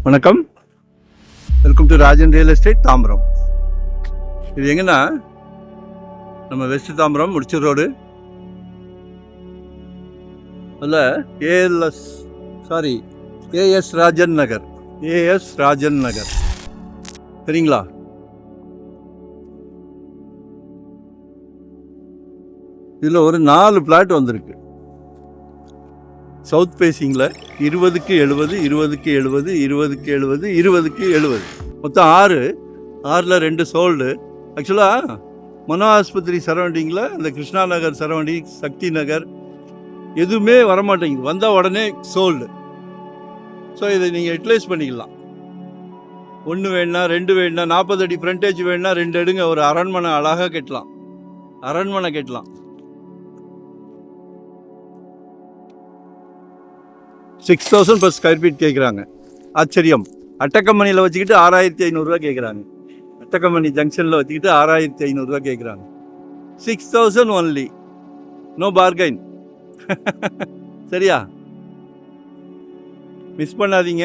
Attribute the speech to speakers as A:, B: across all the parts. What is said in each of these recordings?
A: வணக்கம், welcome to Rajan real estate Tambaram. இது எங்கன்னா நம்ம வெஸ்ட் தாம்பரம் முடிச்சூர் ரோடு, அதில் ஏஎஸ் ராஜன் நகர் சரிங்களா? இதில் ஒரு 4 பிளாட் வந்திருக்கு. சவுத் ஃபேஸிங்கில் 20க்கு 70, 20க்கு 70, 20க்கு 70, 20க்கு 70, மொத்தம் 6ல் 2 சோல்டு. ஆக்சுவலாக மனோ ஆஸ்பத்திரி சரௌண்டிங்கில் அந்த கிருஷ்ணா நகர் சரௌண்டிங், சக்தி நகர் எதுவுமே வரமாட்டேங்குது, வந்தால் உடனே சோல்டு. ஸோ இதை நீங்கள் யூட்டிலைஸ் பண்ணிக்கலாம். 1 வேணுனா 2 வேணுனா 40 அடி ஃப்ரண்டேஜ் வேணுனா 2 எடுங்க, ஒரு அரண்மனை அழகாக கட்டலாம். 6,000 per ஸ்கொயர் ஃபீட் கேட்குறாங்க. ஆச்சரியம். அட்டக்கம்பனியில் வச்சுக்கிட்டு 6,500 கேட்குறாங்க. அட்டக்கம்பனி ஜங்ஷனில் வச்சுக்கிட்டு 6,500 கேட்குறாங்க. 6,000 ஒன்லி, நோ பார்கைன். சரியா? மிஸ் பண்ணாதீங்க.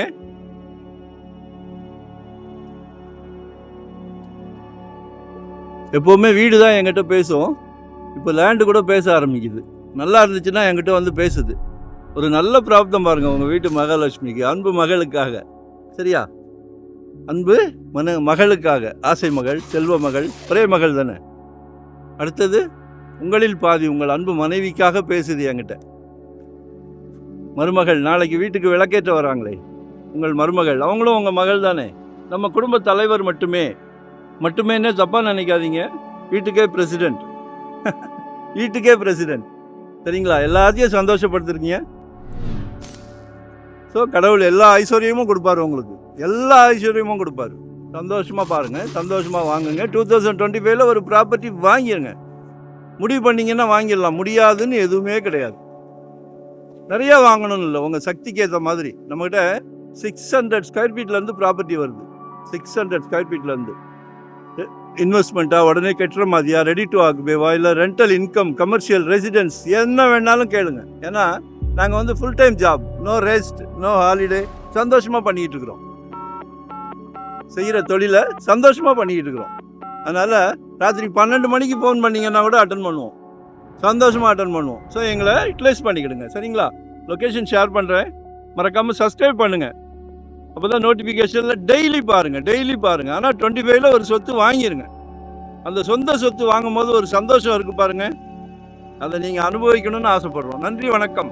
A: எப்போவுமே வீடு தான் என்கிட்ட பேசும், இப்போ லேண்டு கூட பேச ஆரம்பிக்குது. நல்லா இருந்துச்சுன்னா என்கிட்ட வந்து பேசுது. ஒரு நல்ல பிராப்தம் பாருங்கள் உங்கள் வீட்டு மகாலட்சுமிக்கு, அன்பு மகளுக்காக. சரியா? அன்பு மகளுக்காக, ஆசை மகள், செல்வ மகள், ஒரே மகள் தானே. அடுத்தது உங்களில் பாதி உங்கள் அன்பு மனைவிக்காக பேசுது என்கிட்ட. மருமகள் நாளைக்கு வீட்டுக்கு விளக்கேற்ற வராங்களே, உங்கள் மருமகள், அவங்களும் உங்கள் மகள் தானே. நம்ம குடும்ப தலைவர் மட்டுமேன்னு தப்பாக நினைக்காதீங்க. வீட்டுக்கே பிரசிடெண்ட். சரிங்களா? எல்லாத்தையும் சந்தோஷப்படுத்துறீங்க. ஸோ கடவுள் எல்லா ஐஸ்வர்யமும் கொடுப்பாரு, உங்களுக்கு எல்லா ஐஸ்வர்யமும் கொடுப்பாரு. சந்தோஷமாக பாருங்கள், சந்தோஷமாக வாங்குங்க. 2025 ஒரு ப்ராப்பர்ட்டி வாங்கிடுங்க. முடிவு பண்ணிங்கன்னா வாங்கிடலாம், முடியாதுன்னு எதுவுமே கிடையாது. நிறையா வாங்கணும்னு இல்லை, உங்கள் சக்திக்கு ஏற்ற மாதிரி. நம்மகிட்ட 600 ஸ்கொயர் ஃபீட்லேருந்து ப்ராப்பர்ட்டி வருது. 600 ஸ்கொயர் ஃபீட்லேருந்து இன்வெஸ்ட்மெண்ட்டாக, உடனே கட்டுற மாதிரியா, ரெடி டு ஆக்குபேவா, இல்லை ரெண்டல் இன்கம், கமர்ஷியல் ரெசிடென்ஸ், என்ன வேணாலும் கேளுங்க. ஏன்னா நாங்கள் full time job, no rest, no holiday, சந்தோஷமாக பண்ணிக்கிட்டு இருக்கிறோம். செய்கிற தொழிலை சந்தோஷமாக பண்ணிக்கிட்டு இருக்கிறோம். அதனால் ராத்திரி 12 மணிக்கு ஃபோன் பண்ணிங்கன்னா கூட அட்டன் பண்ணுவோம், சந்தோஷமாக அட்டன் பண்ணுவோம். ஸோ எங்களை யூட்டிலைஸ் பண்ணிக்கிடுங்க. சரிங்களா? லொக்கேஷன் ஷேர் பண்ணுறேன், மறக்காமல் சப்ஸ்கிரைப் பண்ணுங்கள். அப்போ தான் நோட்டிஃபிகேஷனில் டெய்லி பாருங்கள். ஆனால் 25 ஒரு சொத்து வாங்கிடுங்க. அந்த சொந்த சொத்து வாங்கும் போது ஒரு சந்தோஷம் இருக்குது பாருங்கள், அதை நீங்கள் அனுபவிக்கணும்னு ஆசைப்படுறோம். நன்றி, வணக்கம்.